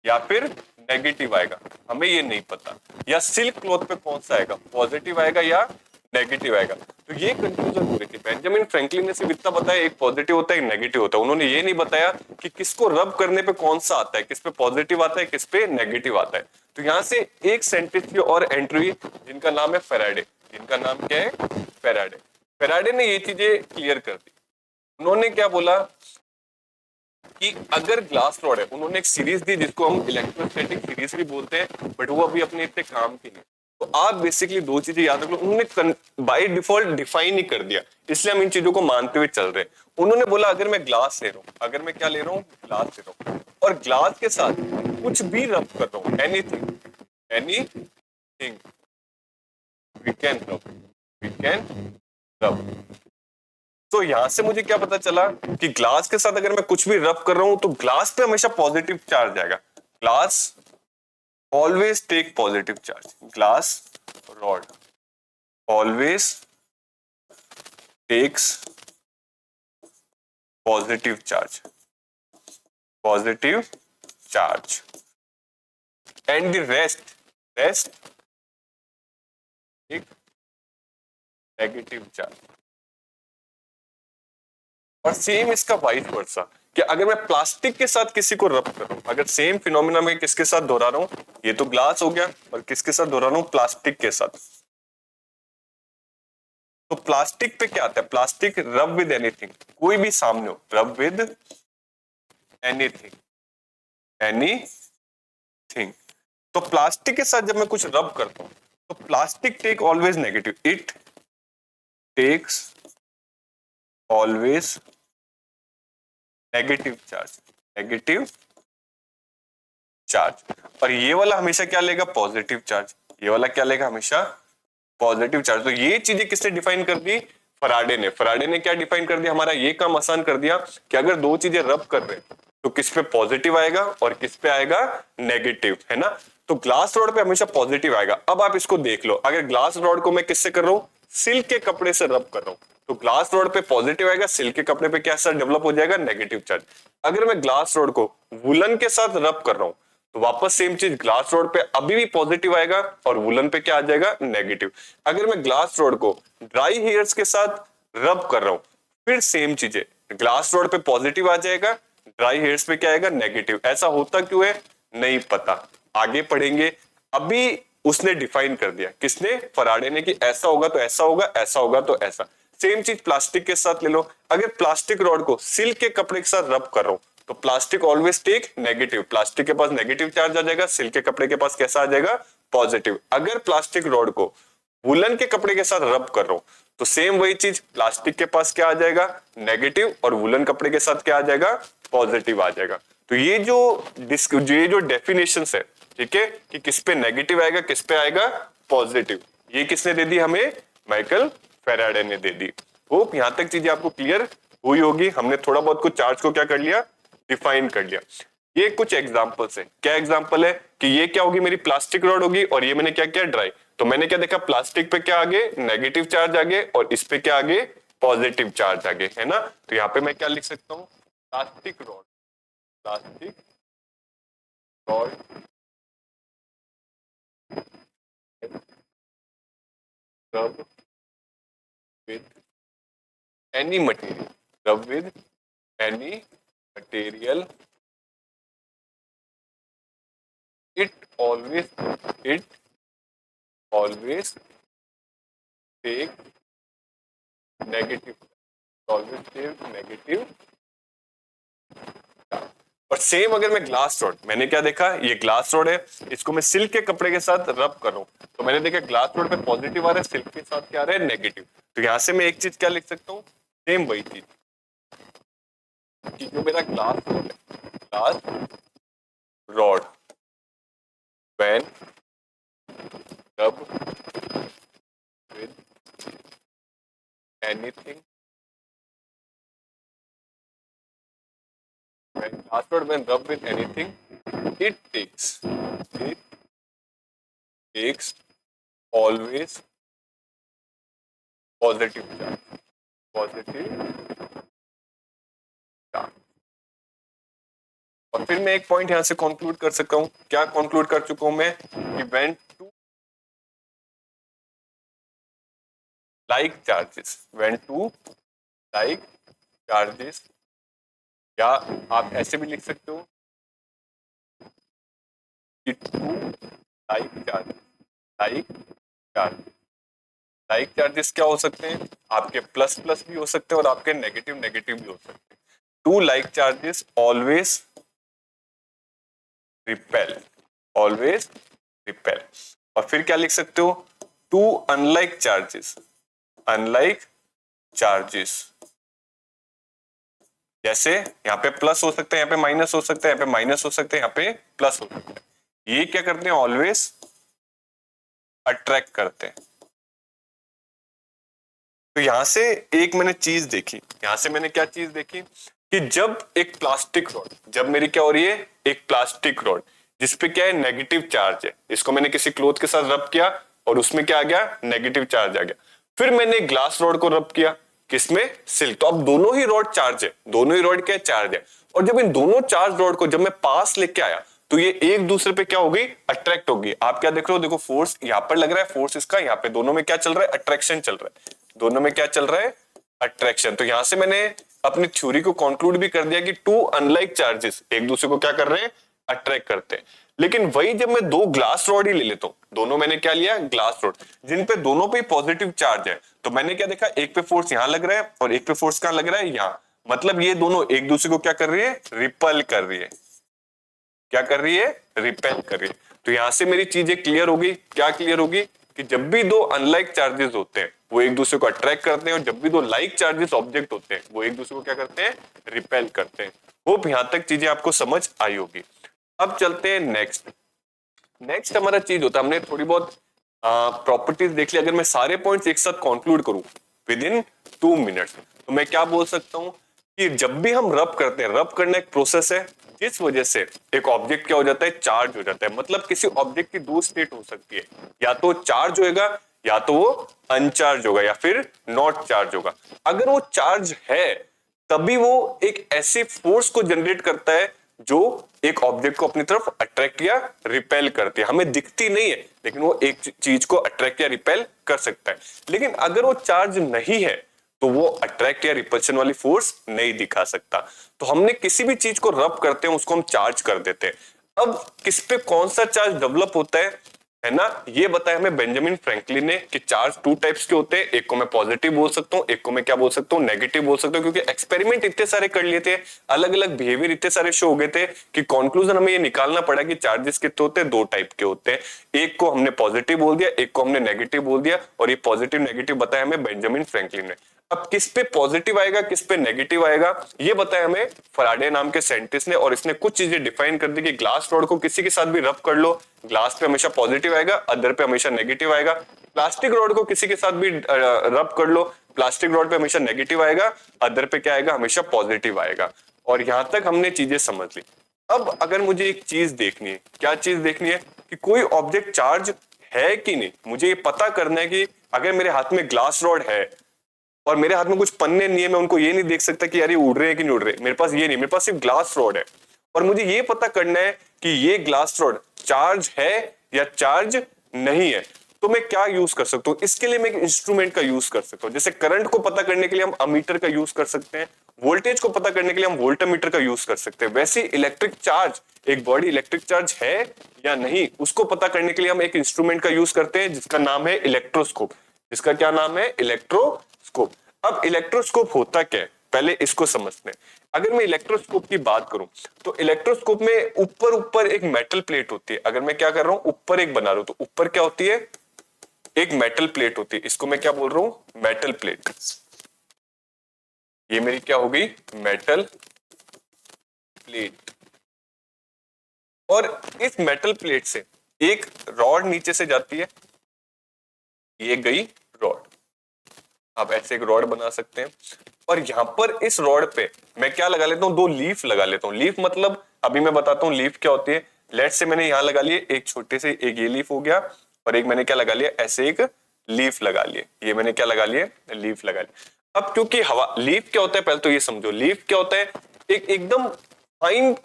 या फिर नेगेटिव आएगा, हमें ये नहीं पता। या सिल्क क्लॉथ पे कौन सा आएगा, पॉजिटिव आएगा या नेगेटिव आएगा। तो ये कंफ्यूजन हो रही थी। बेंजामिन फ्रैंकलिन ने सिर्फ इतना बताया एक पॉजिटिव होता है एक नेगेटिव होता है, उन्होंने ये नहीं बताया कि किसको रब करने पे कौन सा आता है, किस पे पॉजिटिव आता है किस पे नेगेटिव आता है। तो यहां से एक सेंटेंस की और एंट्री, जिनका नाम है फेराडे, जिनका नाम क्या है, फेराडे। फेराडे ने ये चीजें क्लियर कर दी। उन्होंने क्या बोला कि अगर ग्लास रॉड है, उन्होंने एक सीरीज दी जिसको हम इलेक्ट्रोस्टैटिक सीरीज भी बोलते हैं, बट वो अभी अपने इतने काम की नहीं। तो आप बेसिकली दो चीजें याद रख लो, उन्होंने बाय डिफॉल्ट डिफाइन ही कर दिया, इसलिए हम इन चीजों को मानते हुए चल रहे हैं। उन्होंने बोला अगर मैं ग्लास ले रहा हूं, अगर मैं क्या ले रहा हूं, ग्लास ले रहा हूं, और ग्लास के साथ कुछ भी रब कर रहा हूं, एनीथिंग वी कैन रब। तो यहां से मुझे क्या पता चला कि ग्लास के साथ अगर मैं कुछ भी रब कर रहा हूं तो ग्लास पे हमेशा पॉजिटिव चार्ज आएगा। Glass always take positive charge, glass rod always takes positive charge and the rest एक नेगेटिव चार्ज। और सेम इसका वाइस वर्सा, कि अगर मैं प्लास्टिक के साथ किसी को रब कर रहा हूं, अगर सेम फिनोमिना में किसके साथ दोहरा रहा हूं, ये तो ग्लास हो गया, और किसके साथ दोहरा रहा हूं, प्लास्टिक के साथ। तो प्लास्टिक पे क्या आता है, प्लास्टिक रब विद एनीथिंग, कोई भी सामने हो, रब विद एनीथिंग। तो प्लास्टिक के साथ जब मैं कुछ रब करता हूं तो plastic take always negative, it takes always negative charge, negative charge. और ये वाला हमेशा क्या लेगा, पॉजिटिव चार्ज। ये वाला क्या लेगा, हमेशा पॉजिटिव चार्ज। तो ये चीजें किसने डिफाइन कर दी, फराडे ने। फराडे ने क्या डिफाइन कर दिया, हमारा ये काम आसान कर दिया कि अगर दो चीजें रब कर रहे हैं तो किस पे पॉजिटिव आएगा और किस पे आएगा नेगेटिव, है ना। तो ग्लास रॉड पे हमेशा पॉजिटिव आएगा। अब आप इसको देख लो, अगर ग्लास रॉड को मैं किससे कर रहा हूं, सिल्क के कपड़े से रब कर रहा हूं, तो ग्लास रॉड पे पॉजिटिव आएगा, सिल्क के कपड़े पे क्या सर डेवलप हो जाएगा, नेगेटिव चार्ज। अगर मैं ग्लास रॉड को वुलन के साथ रब कर रहा हूं तो वापस सेम चीज, ग्लास रॉड पे अभी भी पॉजिटिव आएगा और वुलन पे क्या आ जाएगा, नेगेटिव। अगर मैं ग्लास रॉड को ड्राई हेयर्स के साथ रब कर रहा हूं, फिर सेम चीजें, ग्लास रॉड पे पॉजिटिव आ जाएगा, ड्राई हेयर्स पे क्या आएगा, नेगेटिव। ऐसा होता क्यों है, नहीं पता, आगे पढ़ेंगे। अभी उसने डिफाइन कर दिया, किसने, फराडे ने, कि ऐसा होगा तो ऐसा होगा, ऐसा होगा तो ऐसा। सेम चीज प्लास्टिक के साथ ले लो। अगर प्लास्टिक रॉड को सिल्क के कपड़े के साथ रब कर रहा हूं तो plastic always take negative, plastic के पास नेगेटिव चार्ज आ जाएगा, सिल्क के कपड़े के पास कैसा आ जाएगा, पॉजिटिव। अगर प्लास्टिक रॉड को वुलन के कपड़े के साथ रब कर रहा हूं तो सेम वही चीज, प्लास्टिक के पास क्या आ जाएगा, नेगेटिव, और वुलन कपड़े के साथ क्या आ जाएगा, पॉजिटिव आ जाएगा। तो ये जो डेफिनेशंस है, ठीक है, कि किस पे नेगेटिव आएगा, किस पे आएगा पॉजिटिव, ये किसने दे दी हमें, माइकल फैराडे ने दे दी। होप यहां तक चीजें आपको क्लियर हुई होगी। हमने थोड़ा बहुत कुछ चार्ज को क्या कर लिया, डिफाइन कर लिया। ये कुछ एग्जांपल्स है। क्या एग्जांपल है, कि ये क्या होगी, मेरी प्लास्टिक रॉड होगी और ये मैंने क्या किया, ड्राई। तो मैंने क्या देखा, प्लास्टिक पे क्या आगे, नेगेटिव चार्ज आगे, और इस पे क्या आगे, पॉजिटिव चार्ज आगे, है ना। तो यहाँ पे मैं क्या लिख सकता हूँ, plastic rod, plastic rod rub with any material, rub with any material, it always take negative, always take negative। और सेम अगर मैं ग्लास रॉड, मैंने क्या देखा, ये ग्लास रॉड है, इसको मैं सिल्क के कपड़े के साथ रब कर रहा हूं तो मैंने देखा ग्लास रॉड पे पॉजिटिव आ रहा है, सिल्क के साथ क्या आ रहा है, नेगेटिव। तो यहां से मैं एक चीज क्या लिख सकता हूँ, सेम वही चीज, कि जो मेरा ग्लास रॉड है, ग्लास रॉड व्हेन रब with anything, when rubbed with anything, it takes always positive charge, positive charge। और फिर मैं एक पॉइंट यहां से कंक्लूड कर सकता हूं, क्या कंक्लूड कर चुका हूं मैं, कि when two like charges, या आप ऐसे भी लिख सकते हो कि टू लाइक चार्जेस क्या हो सकते हैं, आपके प्लस प्लस भी हो सकते हैं और आपके नेगेटिव नेगेटिव भी हो सकते हैं। Two like charges always repel, always repel. और फिर क्या लिख सकते हो, टू अनलाइक चार्जेस, जैसे यहाँ पे प्लस हो सकता है, यहाँ पे माइनस हो सकता है, यहाँ पे माइनस हो सकता है, यहाँ पे प्लस हो सकता है। ये क्या करते हैं, ऑलवेज अट्रैक्ट करते हैं। तो यहां से एक मैंने चीज देखी, यहां से मैंने क्या चीज देखी, कि जब एक प्लास्टिक रॉड, जब मेरी क्या हो रही है, एक प्लास्टिक रॉड जिसपे क्या है, नेगेटिव चार्ज है, इसको मैंने किसी क्लॉथ के साथ रब किया और उसमें क्या आ गया, नेगेटिव चार्ज आ गया। फिर मैंने ग्लास रॉड को रब किया, किसमें, सिल्क। तो अब दोनों ही रॉड चार्ज है, दोनों ही रॉड क्या चार्ज है। और जब इन दोनों चार्ज रॉड को जब मैं पास लेके आया तो ये एक दूसरे पे क्या होगी, अट्रैक्ट होगी। आप क्या देख रहे हो, देखो फोर्स यहाँ पर लग रहा है, फोर्स इसका यहाँ पे, दोनों में क्या चल रहा है, अट्रैक्शन चल रहा है, दोनों में क्या चल रहा है, अट्रैक्शन। तो यहां से मैंने अपनी थ्योरी को कंक्लूड भी कर दिया कि टू अनलाइक चार्जेस एक दूसरे को क्या कर रहे हैं, अट्रैक्ट करते हैं। लेकिन वही जब मैं दो ग्लास रॉड ही ले लेता हूं, दोनों मैंने क्या लिया, ग्लास रॉड, जिन पे दोनों पे पॉजिटिव चार्ज है, तो मैंने क्या देखा, एक पे फोर्स यहां लग रहा है और एक पे फोर्स कहां लग रहा है, यहां। मतलब ये दोनों एक दूसरे को क्या कर रही है, रिपल कर रही है। क्या कर रही है, रिपेल कर रही है। तो यहां से मेरी चीजें क्लियर होगी, क्या क्लियर होगी, कि जब भी दो अनलाइक चार्जेस होते हैं वो एक दूसरे को अट्रैक्ट करते हैं, और जब भी दो लाइक चार्जेस ऑब्जेक्ट होते हैं वो एक दूसरे को क्या करते हैं, रिपेल करते हैं। होप यहां तक चीजें आपको समझ आई होगी। अब चलते हैं नेक्स्ट हमारा चीज होता है, हमने थोड़ी बहुत प्रॉपर्टीज देख ली। अगर मैं सारे पॉइंट्स एक साथ कंक्लूड करूं विद इन 2 मिनट्स, तो मैं क्या बोल सकता हूं कि जब भी हम रब करते हैं, रब करना एक प्रोसेस है जिस वजह से एक ऑब्जेक्ट क्या हो जाता है, चार्ज हो जाता है। मतलब किसी ऑब्जेक्ट की दो स्टेट हो सकती है, या तो चार्ज होएगा या तो वो अनचार्ज होगा या फिर नॉट चार्ज होगा। अगर वो चार्ज है तभी वो एक ऐसी फोर्स को जनरेट करता है जो एक ऑब्जेक्ट को अपनी तरफ अट्रैक्ट या रिपेल करती है। हमें दिखती नहीं है लेकिन वो एक चीज को अट्रैक्ट या रिपेल कर सकता है। लेकिन अगर वो चार्ज नहीं है तो वो अट्रैक्ट या रिपल्शन वाली फोर्स नहीं दिखा सकता। तो हमने किसी भी चीज को रब करते हैं उसको हम चार्ज कर देते हैं। अब किस पे कौन सा चार्ज डेवलप होता है ना, ये बताया हमें बेंजामिन फ्रैंकलिन ने कि चार्ज 2 टाइप्स के होते हैं। एक को मैं पॉजिटिव बोल सकता हूँ, एक को मैं क्या बोल सकता हूँ, नेगेटिव बोल सकता हूँ। क्योंकि एक्सपेरिमेंट इतने सारे कर लिए थे, अलग अलग बिहेवियर इतने सारे शो हो गए थे कि कंक्लूजन हमें ये निकालना पड़ा कि चार्जेस कितने होते हैं, 2 टाइप के होते हैं। एक को हमने पॉजिटिव बोल दिया, एक को हमने नेगेटिव बोल दिया, और ये पॉजिटिव नेगेटिव बताया हमें बेंजामिन फ्रैंकलिन ने। अब किस पे पॉजिटिव आएगा किस पे नेगेटिव आएगा ये बताया हमें फराडे नाम के साइंटिस्ट ने। और इसने कुछ चीजें डिफाइन कर दी कि ग्लास रॉड को किसी के साथ भी रब कर लो, ग्लास पे हमेशा पॉजिटिव आएगा, अदर पे हमेशा नेगेटिव आएगा। प्लास्टिक रॉड को किसी के साथ भी रब कर लो, प्लास्टिक रॉड पे हमेशा नेगेटिव आएगा, अदर पे क्या आएगा, हमेशा पॉजिटिव आएगा। और यहां तक हमने चीजें समझ ली। अब अगर मुझे एक चीज देखनी है, क्या चीज देखनी है कि कोई ऑब्जेक्ट चार्ज है कि नहीं। मुझे ये पता करना है कि अगर मेरे हाथ में ग्लास रॉड है और मेरे हाथ में कुछ पन्ने नहीं है, मैं उनको ये नहीं देख सकता कि यार ये उड़ रहे हैं कि नहीं उड़ रहे। मेरे पास ये नहीं, मेरे पास सिर्फ ग्लास रॉड है और मुझे ये पता करना है कि ये ग्लास रॉड चार्ज है या चार्ज नहीं है। तो मैं क्या यूज कर सकता हूँ, इसके लिए मैं एक इंस्ट्रूमेंट का यूज कर सकता हूँ। जैसे करंट को पता करने के लिए हम अमीटर का यूज कर सकते हैं, वोल्टेज को पता करने के लिए हम वोल्टमीटर का यूज कर सकते हैं। वैसे इलेक्ट्रिक चार्ज, एक बॉडी इलेक्ट्रिक चार्ज है या नहीं, उसको पता करने के लिए हम एक इंस्ट्रूमेंट का यूज करते हैं जिसका नाम है इलेक्ट्रोस्कोप। जिसका क्या नाम है, इलेक्ट्रोस्कोप। अब इलेक्ट्रोस्कोप होता क्या है, पहले इसको समझते हैं। अगर मैं इलेक्ट्रोस्कोप की बात करूं तो इलेक्ट्रोस्कोप में ऊपर ऊपर एक मेटल प्लेट होती है। अगर मैं क्या कर रहा हूं, ऊपर एक बना रहा हूं तो ऊपर क्या होती है, एक मेटल प्लेट होती है। इसको मैं क्या बोल रहा हूं, मेटल प्लेट। ये मेरी क्या हो गई, मेटल प्लेट। और इस मेटल प्लेट से एक रॉड नीचे से जाती है, ये गई रॉड। आप ऐसे एक रॉड बना सकते हैं और यहां पर इस रॉड पे मैं क्या लगा लेता हूं, 2 लीफ लगा लेता हूं। लीफ मतलब अभी मैं बताता हूं लीफ क्या होती है। लेट से मैंने यहां लगा लिए एक छोटे से, एक ये लीफ हो गया और एक मैंने क्या लगा लिया, ऐसे एक लीफ लगा लिए। ये मैंने क्या लगा लिए, लीफ लगा लिया। अब क्योंकि हवा, लीफ क्या होता है पहले तो ये समझो। लीफ क्या होता है, एक एकदम फाइन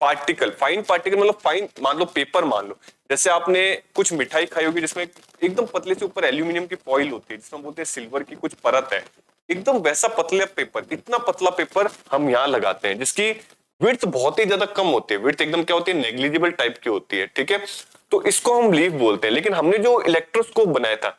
पार्टिकल। फाइन पार्टिकल मतलब फाइन, मान लो पेपर, मान लो जैसे आपने कुछ मिठाई खाई होगी जिसमें एकदम पतले से ऊपर एल्यूमिनियम की फॉइल होती है जिसमें बोलते हैं सिल्वर की कुछ परत है, एकदम वैसा पतला पेपर। इतना पतला पेपर हम यहाँ लगाते हैं जिसकी विड्थ बहुत ही ज्यादा कम होती है। विड्थ एकदम क्या होती है, नेग्लिजिबल टाइप की होती है, ठीक है। तो इसको हम लीफ बोलते हैं। लेकिन हमने जो इलेक्ट्रोस्कोप बनाया था,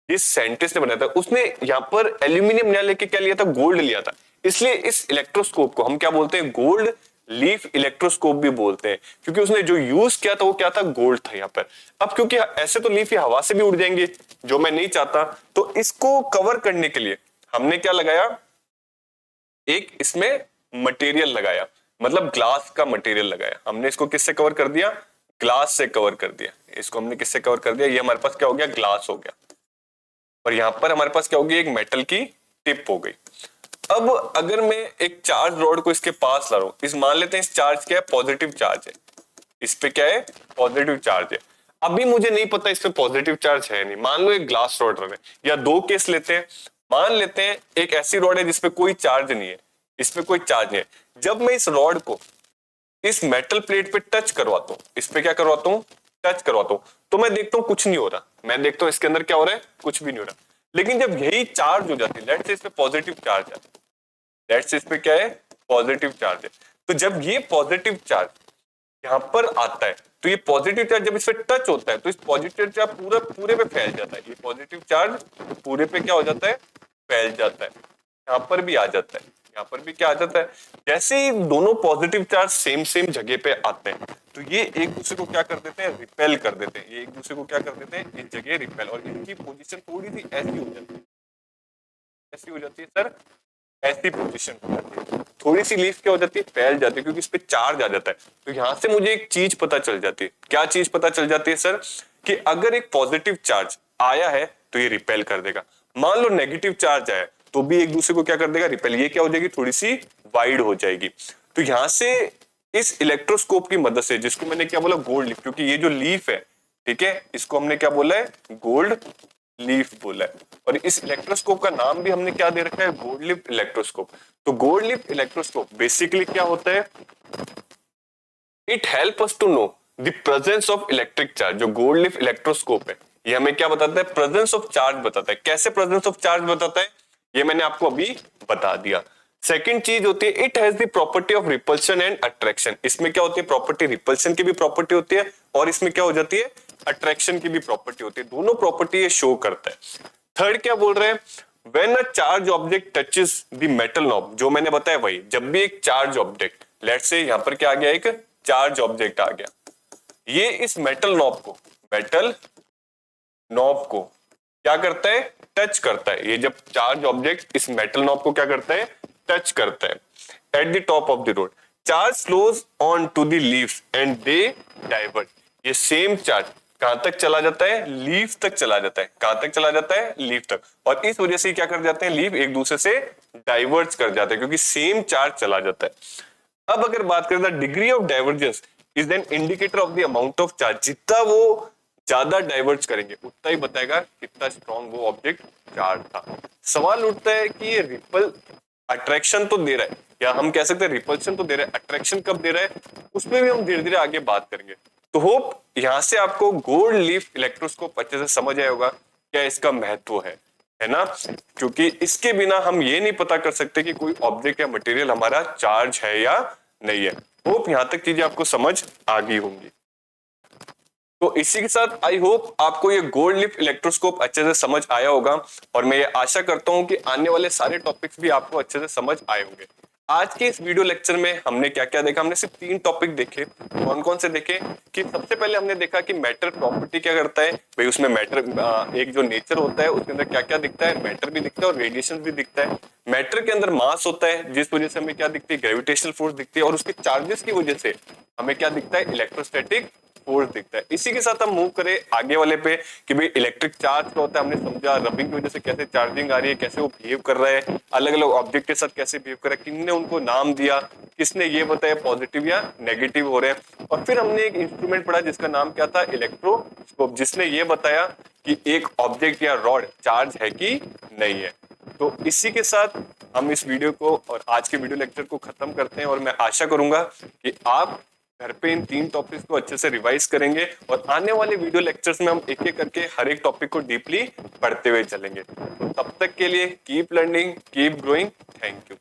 जिस साइंटिस्ट ने बनाया था, उसने यहाँ पर एल्यूमिनियम ना लेके क्या लिया था, गोल्ड लिया था। इसलिए इस इलेक्ट्रोस्कोप को हम क्या बोलते हैं, गोल्ड लीफ इलेक्ट्रोस्कोप भी बोलते हैं। क्योंकि उसने जो यूज किया था वो क्या था, गोल्ड था यहाँ पर। अब क्योंकि ऐसे तो लीफ हवा से भी उड़ जाएंगे, जो मैं नहीं चाहता, तो इसको कवर करने के लिए हमने क्या लगाया, एक इसमें मटेरियल लगाया, मतलब ग्लास का मटेरियल लगाया। हमने इसको किससे कवर कर दिया, ग्लास से कवर कर दिया। इसको हमने किससे कवर कर दिया, ये हमारे पास क्या हो गया, ग्लास हो गया। और यहां पर हमारे पास क्या होगी, एक मेटल की टिप हो गई। अब अगर मैं एक चार्ज रॉड को इसके पास ला रहा हूं, इस मान लेते हैं इस चार्ज क्या है, पॉजिटिव चार्ज है। इस पे क्या है, पॉजिटिव चार्ज है। अभी मुझे नहीं पता इस पे पॉजिटिव चार्ज है नहीं। मान लो एक ग्लास रॉड है, या 2 केस लेते हैं। मान लेते हैं एक ऐसी रॉड है जिसपे कोई चार्ज नहीं है, इस पे कोई चार्ज नहीं है। जब मैं इस रॉड को इस मेटल प्लेट पे टच करवाता हूं, इस पे क्या करवाता हूं, टच करवाता हूं, तो मैं देखता हूं कुछ नहीं हो रहा। मैं देखता हूं इसके अंदर क्या हो रहा है, कुछ भी नहीं हो रहा। लेकिन जब यही चार्ज हो जाती है, लेट्स से इस पे पॉजिटिव चार्ज है, लेट्स से इस पे क्या है, पॉजिटिव चार्ज है। तो जब ये पॉजिटिव चार्ज यहां पर आता है, तो ये पॉजिटिव चार्ज जब इस पे टच होता है तो इस पॉजिटिव चार्ज पूरे पे फैल जाता है। ये पॉजिटिव चार्ज पूरे पे क्या हो जाता है, फैल जाता है। यहां पर भी आ जाता है, यहां पर भी क्या आ जाता है। जैसे ही दोनों पॉजिटिव चार्ज सेम जगह पे आते हैं, तो तो ये एक दूसरे को क्या कर देते हैं, रिपेल कर देते हैं। ये एक दूसरे को क्या कर देते हैं, इस जगह रिपेल, और इनकी पोजीशन थोड़ी सी ऐसी हो जाती है, ऐसी हो जाती है सर, ऐसी पोजीशन हो जाती है। थोड़ी सी लीफ क्या हो जाती है, फैल जाती है, क्योंकि इस पे चार्ज आ जाता है। तो यहां से मुझे एक चीज पता चल जाती है। क्या चीज पता चल जाती है सर, कि अगर एक पॉजिटिव चार्ज आया है तो ये रिपेल कर देगा। मान लो नेगेटिव चार्ज आया तो भी एक दूसरे को क्या कर देगा, रिपेल। ये क्या हो जाएगी, थोड़ी सी वाइड हो जाएगी। तो यहां से इस इलेक्ट्रोस्कोप की मदद से, जिसको मैंने क्या बोला, गोल्ड लीफ, क्योंकि ये जो लीफ है, ठीक है, इसको हमने क्या बोला है, गोल्ड लीफ बोला है। और इस इलेक्ट्रोस्कोप का नाम भी हमने क्या दे रखा है, गोल्ड लीफ इलेक्ट्रोस्कोप। तो गोल्ड लीफ इलेक्ट्रोस्कोप बेसिकली क्या होता है, it help us to know the presence of electric charge. जो गोल्ड लीफ इलेक्ट्रोस्कोप है ये हमें क्या बताता है, प्रेजेंस ऑफ चार्ज बताता है। कैसे प्रेजेंस ऑफ चार्ज बताता है, ये मैंने आपको अभी बता दिया। सेकंड चीज होती है, it has the property of repulsion and attraction. इसमें क्या होती है, प्रॉपर्टी, रिपल्शन की भी प्रॉपर्टी होती है, और इसमें क्या हो जाती है, अट्रैक्शन की भी प्रॉपर्टी होती है। दोनों प्रॉपर्टी ये शो करता है। थर्ड क्या बोल रहे हैं, when a charge object touches the metal knob, जो मैंने बताया वही, जब भी एक चार्ज ऑब्जेक्ट, लेट्स से यहां पर क्या आ गया, एक चार्ज ऑब्जेक्ट आ गया, ये इस मेटल नॉब को क्या करता है, टच करता है। ये जब चार्ज ऑब्जेक्ट इस मेटल नॉब को क्या करता है, टच करता है, at the top of the rod, charge flows on to the leaves and they divert. ये सेम चार्ज कहां तक चला जाता है, लीफ तक चला जाता है। कहां तक चला जाता है, लीफ तक। और इस वजह से क्या कर जाते हैं, लीफ एक दूसरे से डाइवर्ट कर जाते हैं, क्योंकि सेम चार्ज चला जाता है। अब अगर बात करें, the degree of divergence is an indicator of the amount of charge. जितना वो ज्यादा डाइवर्ज करेंगे उतना ही बताएगा कितना स्ट्रॉन्ग वो ऑब्जेक्ट चार्ज था। सवाल उठता है कि ये रिपल, अट्रैक्शन तो दे रहा है, या हम कह सकते हैं रिपल्शन तो दे रहा है, अट्रैक्शन कब दे रहा है, उसमें भी हम धीरे धीरे आगे बात करेंगे। तो होप यहां से आपको गोल्ड लीफ इलेक्ट्रोस्कोप अच्छे से समझ आया होगा, क्या इसका महत्व है ना। क्योंकि इसके बिना हम ये नहीं पता कर सकते कि कोई ऑब्जेक्ट या मटेरियल हमारा चार्ज है या नहीं है। होप यहां तक चीजें आपको समझ आ गई होंगी। तो इसी के साथ आई होप आपको ये गोल्ड लीफ इलेक्ट्रोस्कोप अच्छे से समझ आया होगा, और मैं ये आशा करता हूं कि आने वाले सारे टॉपिक्स भी आपको अच्छे से समझ आए होंगे। आज के इस वीडियो लेक्चर में हमने क्या क्या देखा, हमने सिर्फ 3 टॉपिक देखे। कौन कौन से देखे, कि सबसे पहले हमने देखा कि मैटर प्रॉपर्टी क्या करता है भाई, उसमें मैटर एक जो नेचर होता है उसके अंदर क्या क्या दिखता है, मैटर भी दिखता है और रेडिएशन भी दिखता है। मैटर के अंदर मास होता है, जिस वजह से हमें क्या दिखती है, ग्रेविटेशनल फोर्स दिखती है, और उसके चार्जेस की वजह से हमें क्या दिखता है, इलेक्ट्रोस्टैटिक फोर्स दिखता है। इसी के साथ हम मूव करें आगे वाले पे कि भाई इलेक्ट्रिक चार्ज क्या होता है, हमने समझा रबिंग की वजह से कैसे चार्जिंग आ रही है, कैसे वो बिहेव कर रहा है, अलग अलग ऑब्जेक्ट के साथ कैसे बिहेव कर रहा है, किसने उनको नाम दिया, किसने ये बताया पॉजिटिव या नेगेटिव हो रहे हैं। और फिर हमने एक इंस्ट्रूमेंट पढ़ा जिसका नाम क्या था, इलेक्ट्रोस्कोप, जिसने ये बताया कि एक ऑब्जेक्ट या रॉड चार्ज है कि नहीं है। तो इसी के साथ हम इस वीडियो को और आज के वीडियो लेक्चर को खत्म करते हैं, और मैं आशा करूंगा कि आप घर पे इन 3 टॉपिक्स को अच्छे से रिवाइज करेंगे, और आने वाले वीडियो लेक्चर्स में हम एक एक करके हर एक टॉपिक को डीपली पढ़ते हुए चलेंगे। तो तब तक के लिए keep learning, keep growing. Thank you.